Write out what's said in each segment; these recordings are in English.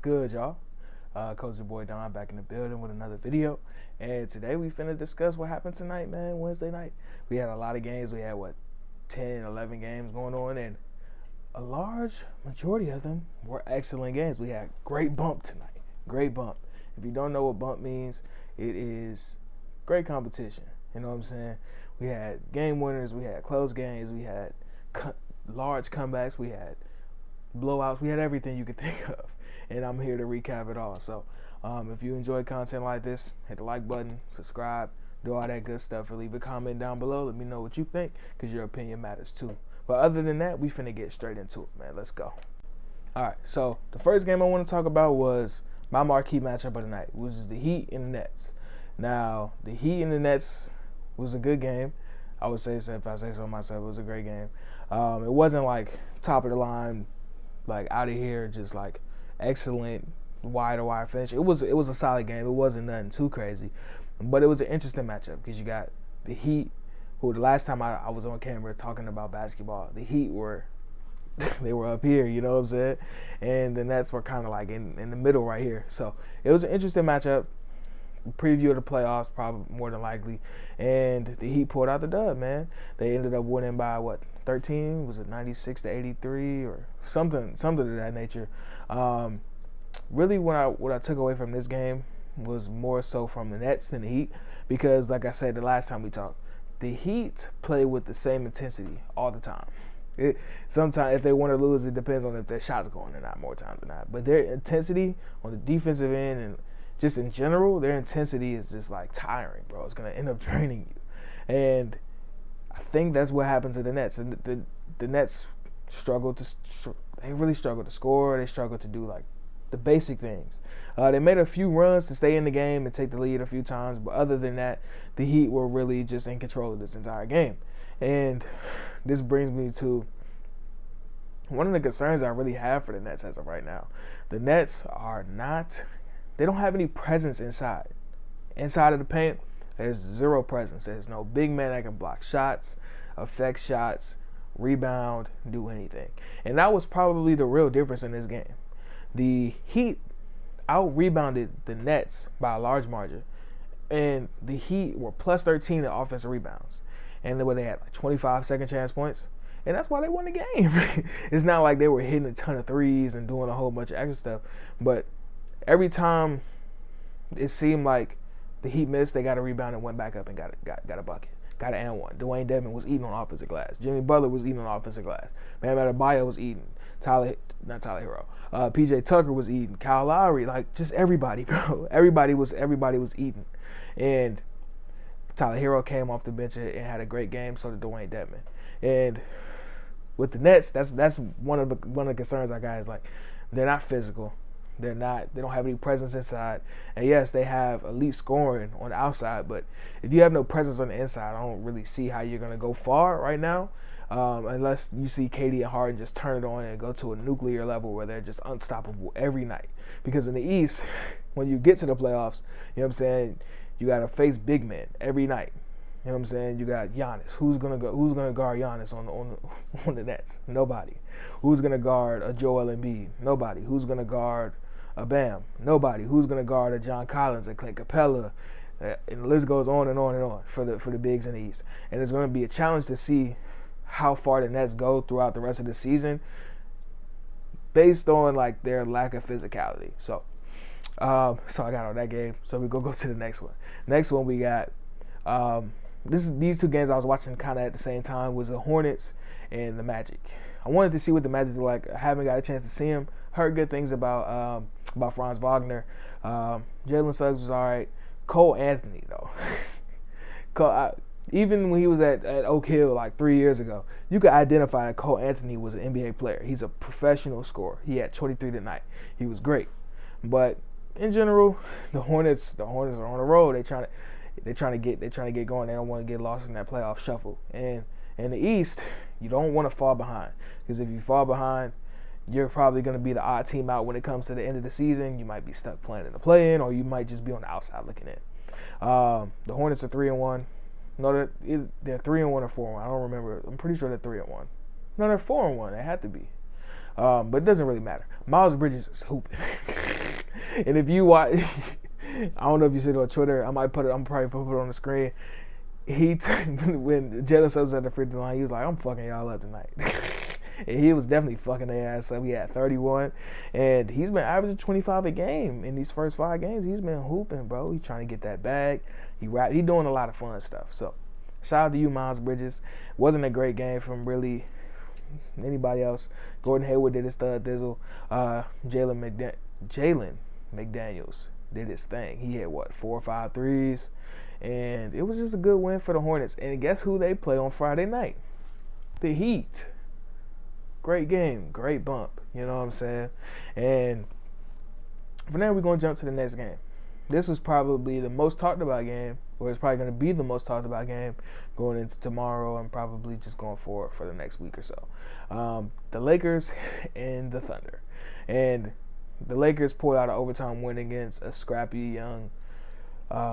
good, y'all? Coach your boy Don back in the building with another video. And today we finna discuss what happened tonight, man, Wednesday night. We had a lot of games. We had, 10, 11 games going on, and a large majority of them were excellent games. We had great bump tonight. Great bump. If you don't know what bump means, it is great competition. You know what I'm saying? We had game winners. We had close games. We had large comebacks. We had blowouts. We had everything you could think of, and I'm here to recap it all. So if you enjoy content like this, hit the like button, subscribe, do all that good stuff, or leave a comment down below. Let me know what you think, because your opinion matters too. But other than that, we finna get straight into it, man. Let's go. All right, so the first game I want to talk about was my marquee matchup of the night, which is the Heat and the Nets. Now, the Heat and the Nets was a good game. I would say so. If I say so myself, it was a great game. It wasn't like top of the line, like out of here, just like excellent wire-to-wire finish. It was a solid game. It wasn't nothing too crazy, but it was an interesting matchup because you got the Heat, who the last time I was on camera talking about basketball, the Heat were they were up here, you know what I'm saying, and the Nets were kind of like in the middle right here. So it was an interesting matchup. Preview of the playoffs, probably more than likely, and the Heat pulled out the dub, man. They ended up winning by 13? Was it 96-83 or something of that nature? Really, what I took away from this game was more so from the Nets than the Heat, because like I said the last time we talked, the Heat play with the same intensity all the time. Sometimes if they win or lose, it depends on if their shots going or not, more times than not. But their intensity on the defensive end and just in general, their intensity is just like tiring, bro. It's gonna end up draining you, and I think that's what happened to the Nets. And the Nets they really struggled to score. They struggled to do like the basic things. They made a few runs to stay in the game and take the lead a few times, but other than that, the Heat were really just in control of this entire game. And this brings me to one of the concerns I really have for the Nets as of right now. The Nets they don't have any presence inside. Inside of the paint, there's zero presence. There's no big man that can block shots, affect shots, rebound, do anything. And that was probably the real difference in this game. The Heat out-rebounded the Nets by a large margin, and the Heat were plus 13 in offensive rebounds. And they had like 25 second chance points, and that's why they won the game. It's not like they were hitting a ton of threes and doing a whole bunch of extra stuff, but every time it seemed like the Heat missed, they got a rebound and went back up and got a bucket. Got an and one. Dwayne Dedmon was eating on offensive glass. Jimmy Butler was eating on offensive glass. Bam Adebayo was eating. PJ Tucker was eating. Kyle Lowry, like just everybody, bro. Everybody was eating. And Tyler Hero came off the bench and had a great game. So did Dwayne Dedmon. And with the Nets, that's one of the concerns I got is like they're not physical. They don't have any presence inside. And yes, they have elite scoring on the outside, but if you have no presence on the inside, I don't really see how you're going to go far right now, unless you see KD and Harden just turn it on and go to a nuclear level where they're just unstoppable every night. Because in the East, when you get to the playoffs, you know what I'm saying, you got to face big men every night. You know what I'm saying? You got Giannis. Who's gonna guard Giannis on the Nets? Nobody. Who's gonna guard a Joel Embiid? Nobody. Who's gonna guard a Bam? Nobody. Who's gonna guard a John Collins, a Clint Capella? And the list goes on and on and on for the bigs in the East. And it's gonna be a challenge to see how far the Nets go throughout the rest of the season, based on like their lack of physicality. So I got on that game. So we go to the next one. Next one we got. These two games I was watching kind of at the same time was the Hornets and the Magic. I wanted to see what the Magic were like. I haven't got a chance to see them. Heard good things about Franz Wagner. Jalen Suggs was all right. Cole Anthony, though. Even when he was at Oak Hill like 3 years ago, you could identify that Cole Anthony was an NBA player. He's a professional scorer. He had 23 tonight. He was great. But in general, the Hornets are on the road. They're trying to get going. They don't want to get lost in that playoff shuffle. And in the East, you don't want to fall behind, because if you fall behind, you're probably going to be the odd team out when it comes to the end of the season. You might be stuck playing in the play-in, or you might just be on the outside looking in. The Hornets are 3-1. No, they're 3-1 or 4-1. I don't remember. I'm pretty sure they're 3-1. No, they're 4-1. They had to be. But it doesn't really matter. Miles Bridges is hooping. And if you watch, I don't know if you see it on Twitter. I'm probably put it on the screen. When Jalen Suggs was at the free throw line, he was like, "I'm fucking y'all up tonight." And he was definitely fucking their ass up. He had 31, and he's been averaging 25 a game in these first 5 games. He's been hooping, bro. He's trying to get that bag. He doing a lot of fun stuff. So, shout out to you, Miles Bridges. Wasn't a great game from really anybody else. Gordon Hayward did his stud thizzle. Jalen McDaniels did his thing. He had 4 or 5 threes, and it was just a good win for the Hornets. And guess who they play on Friday night? The Heat. Great game, great bump. You know what I'm saying? And from there, we're going to jump to the next game. This was probably the most talked about game, or it's probably going to be the most talked about game going into tomorrow and probably just going forward for the next week or so. The Lakers and the Thunder. And the Lakers pulled out an overtime win against a scrappy young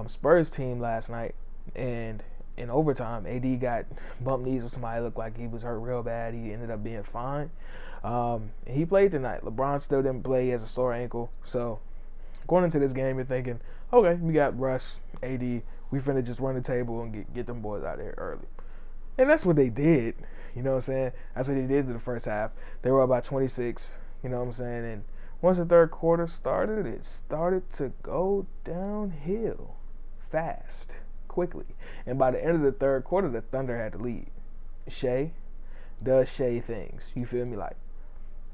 Spurs team last night. And in overtime, AD got bumped knees with somebody. Looked like he was hurt real bad. He ended up being fine. He played tonight. LeBron still didn't play. He has a sore ankle. So going into this game, you're thinking, okay, we got Russ, AD. We finna just run the table and get them boys out of here early. And that's what they did. You know what I'm saying? That's what they did in the first half. They were up by 26. You know what I'm saying? And once the third quarter started, it started to go downhill fast, quickly. And by the end of the third quarter, the Thunder had the lead. Shea does Shea things. You feel me? Like,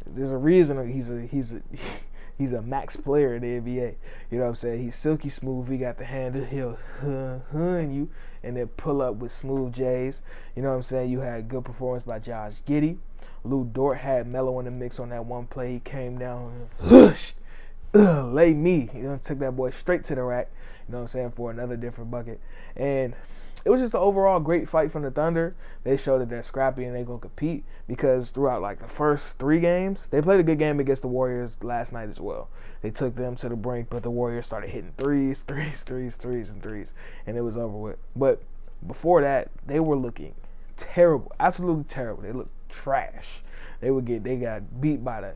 there's a reason he's a max player in the NBA. You know what I'm saying? He's silky smooth. He got the hand. He'll hun you and then pull up with smooth J's. You know what I'm saying? You had good performance by Josh Giddey. Lou Dort had Melo in the mix on that one play. He came down and lay me. You know, took that boy straight to the rack. You know what I'm saying? For another different bucket. And it was just an overall great fight from the Thunder. They showed that they're scrappy and they're going to compete because throughout like the first 3 games, they played a good game against the Warriors last night as well. They took them to the brink, but the Warriors started hitting threes, and it was over with. But before that, they were looking terrible, absolutely terrible. They looked trash. They got beat by the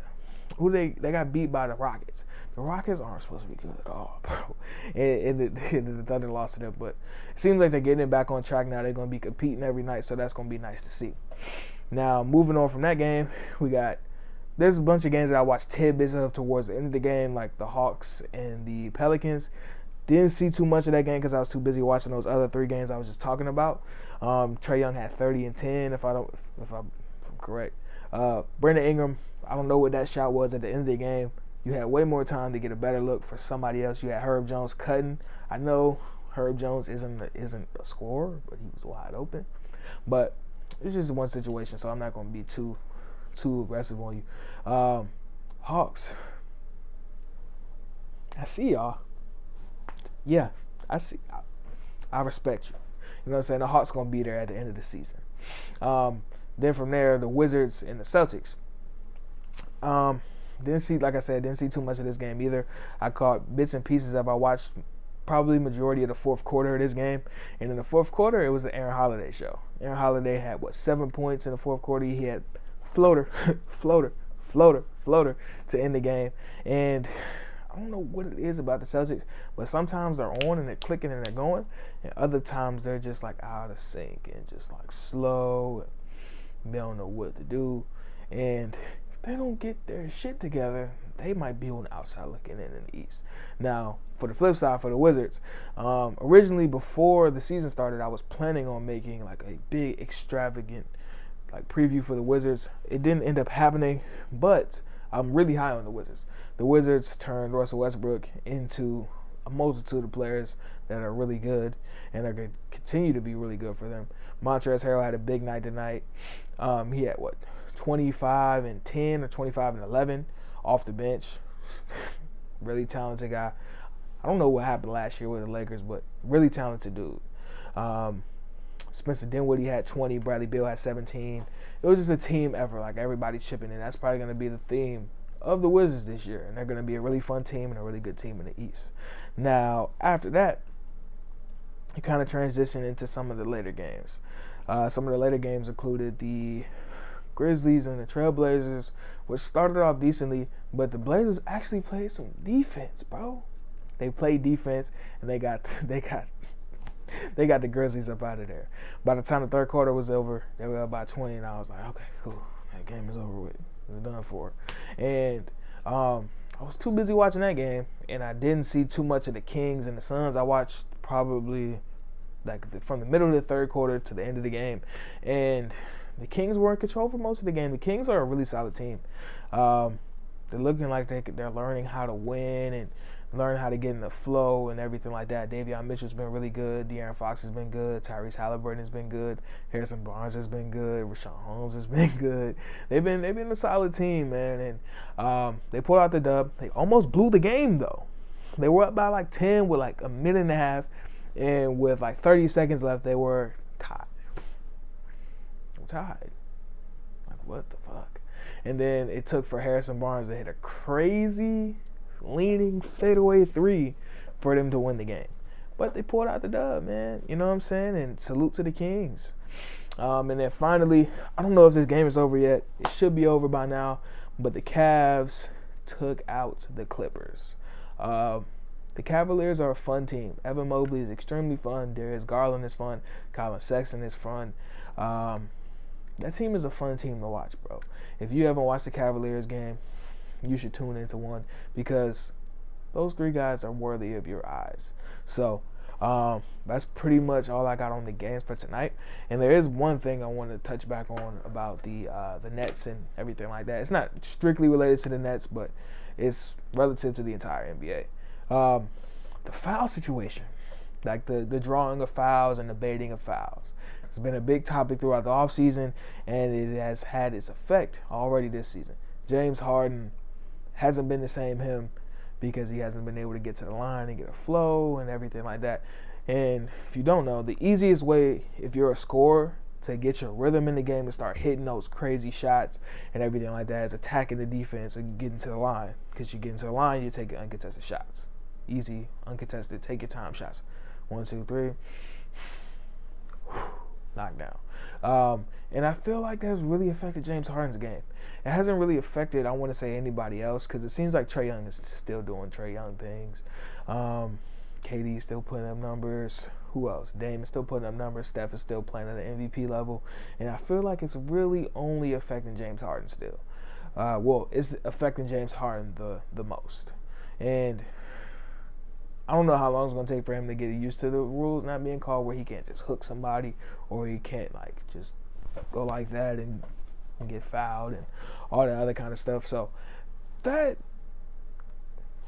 Rockets. The Rockets aren't supposed to be good at all, bro. And the Thunder lost to them. But it seems like they're getting it back on track now. They're going to be competing every night, so that's going to be nice to see. Now, moving on from that game, there's a bunch of games that I watched tidbits of towards the end of the game, like the Hawks and the Pelicans. Didn't see too much of that game because I was too busy watching those other 3 games I was just talking about. Trae Young had 30 and 10, if I'm correct. Brandon Ingram, I don't know what that shot was at the end of the game. You had way more time to get a better look for somebody else. You had Herb Jones cutting. I know Herb Jones isn't a scorer, but he was wide open. But it's just one situation, so I'm not going to be too aggressive on you. Hawks. I see y'all. Yeah, I see. I respect you. You know what I'm saying? The Hawks going to be there at the end of the season. Then from there, the Wizards and the Celtics. Didn't see too much of this game either. I caught bits and pieces of. I watched probably majority of the fourth quarter of this game. And in the fourth quarter, it was the Aaron Holiday show. Aaron Holiday had, 7 points in the fourth quarter. He had floater to end the game. And I don't know what it is about the Celtics, but sometimes they're on and they're clicking and they're going. And other times they're just like out of sync and just like slow. And they don't know what to do. And they don't get their shit together, they might be on the outside looking in the East. Now, for the flip side, for the Wizards, originally before the season started, I was planning on making like a big extravagant like preview for the Wizards. It didn't end up happening, but I'm really high on the Wizards. The Wizards turned Russell Westbrook into a multitude of players that are really good and are going to continue to be really good for them. Montrezl Harrell had a big night tonight. He had 25 and 10 or 25 and 11 off the bench. Really talented guy. I don't know what happened last year with the Lakers, but really talented dude. Spencer Dinwiddie had 20. Bradley Beal had 17. It was just a team effort, like everybody chipping in. That's probably going to be the theme of the Wizards this year, and they're going to be a really fun team and a really good team in the East. Now, after that, you kind of transition into some of the later games. Some of the later games included the Grizzlies and the Trailblazers, which started off decently, but the Blazers actually played some defense, bro. They played defense, and they got the Grizzlies up out of there. By the time the third quarter was over, they were up by 20, and I was like, okay, cool. That game is over with. It's done for. And I was too busy watching that game, and I didn't see too much of the Kings and the Suns. I watched probably from the middle of the third quarter to the end of the game, and the Kings were in control for most of the game. The Kings are a really solid team. They're looking like they're learning how to win and learn how to get in the flow and everything like that. Davion Mitchell's been really good. De'Aaron Fox has been good. Tyrese Halliburton has been good. Harrison Barnes has been good. Rashawn Holmes has been good. They've been a solid team, man. And they pulled out the dub. They almost blew the game, though. They were up by like 10 with like a minute and a half. And with like 30 seconds left, they were tied. Like, what the fuck? And then it took for Harrison Barnes to hit a crazy leaning fadeaway three for them to win the game. But they pulled out the dub, man. You know what I'm saying? And salute to the Kings. And then finally, I don't know if this game is over yet. It should be over by now. But the Cavs took out the Clippers. The Cavaliers are a fun team. Evan Mobley is extremely fun. Darius Garland is fun. Colin Sexton is fun. That team is a fun team to watch, bro. If you haven't watched the Cavaliers game, you should tune into one because those three guys are worthy of your eyes. So that's pretty much all I got on the games for tonight. And there is one thing I want to touch back on about the Nets and everything like that. It's not strictly related to the Nets, but it's relative to the entire NBA. The foul situation, like the drawing of fouls and the baiting of fouls. It's been a big topic throughout the offseason, and it has had its effect already this season. James Harden hasn't been the same him because he hasn't been able to get to the line and get a flow and everything like that. And if you don't know, the easiest way, if you're a scorer, to get your rhythm in the game and start hitting those crazy shots and everything like that is attacking the defense and getting to the line. Because you get into the line, you take uncontested shots. Easy, uncontested, take your time shots. 1, 2, 3. Knockdown. And I feel like that's really affected James Harden's game. It hasn't really affected, I want to say, anybody else because it seems like Trae Young is still doing Trae Young things. KD's still putting up numbers. Who else? Dame is still putting up numbers. Steph is still playing at an MVP level. And I feel like it's really only affecting James Harden still. It's affecting James Harden the most. And I don't know how long it's going to take for him to get used to the rules not being called where he can't just hook somebody or he can't like just go like that and get fouled and all that other kind of stuff. So that's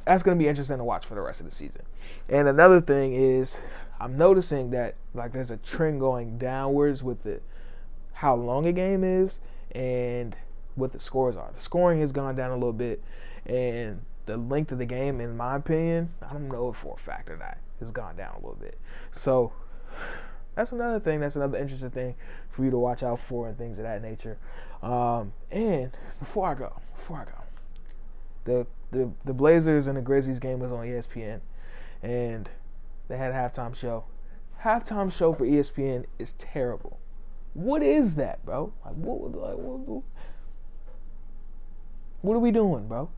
going to be interesting to watch for the rest of the season. And another thing is I'm noticing that like there's a trend going downwards with how long a game is and what the scores are. The scoring has gone down a little bit and the length of the game, in my opinion, I don't know for a fact or not, has gone down a little bit. So that's another thing. That's another interesting thing for you to watch out for and things of that nature. And before I go, the Blazers and the Grizzlies game was on ESPN, and they had a halftime show. Halftime show for ESPN is terrible. What is that, bro? What are we doing, bro?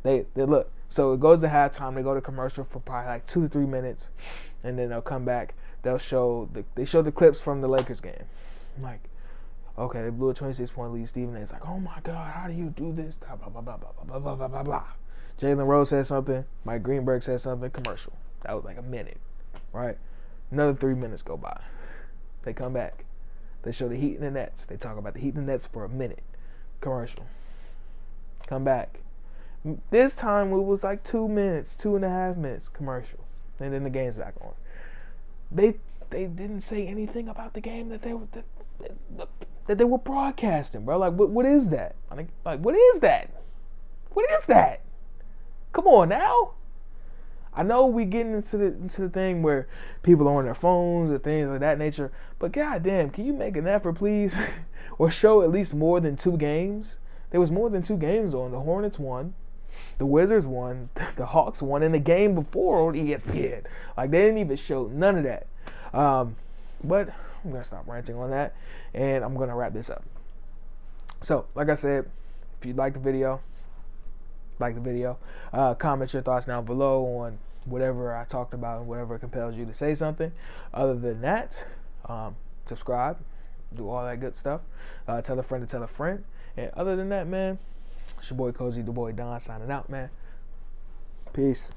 They look. So it goes to halftime. They go to commercial for probably like 2 to 3 minutes, and then they'll come back. They'll show the clips from the Lakers game. I'm like, okay, they blew a 26-point lead. Stephen A's like, oh my God, how do you do this? Blah blah blah blah blah blah blah blah blah. Jalen Rose said something. Mike Greenberg said something. Commercial. That was like a minute, right? Another 3 minutes go by. They come back. They show the Heat and the Nets. They talk about the Heat and the Nets for a minute. Commercial. Come back. This time it was like 2 minutes, 2.5 minutes. Commercial. And then the game's back on. They didn't say anything about the game that they were broadcasting, bro. Like what is that? Like what is that? What is that? Come on now. I know we getting into the thing where people are on their phones or things of that nature, but goddamn, can you make an effort, please, or show at least more than 2 games? There was more than 2 games on. The Hornets won, the Wizards won, the Hawks won, and the game before on ESPN. Like they didn't even show none of that. But I'm gonna stop ranting on that, and I'm gonna wrap this up. So, like I said, if you like the video, comment your thoughts down below on whatever I talked about and whatever compels you to say something. Other than that, subscribe, do all that good stuff. Tell a friend to tell a friend. And other than that, man, it's your boy Cozy, the boy Don, signing out, man. Peace.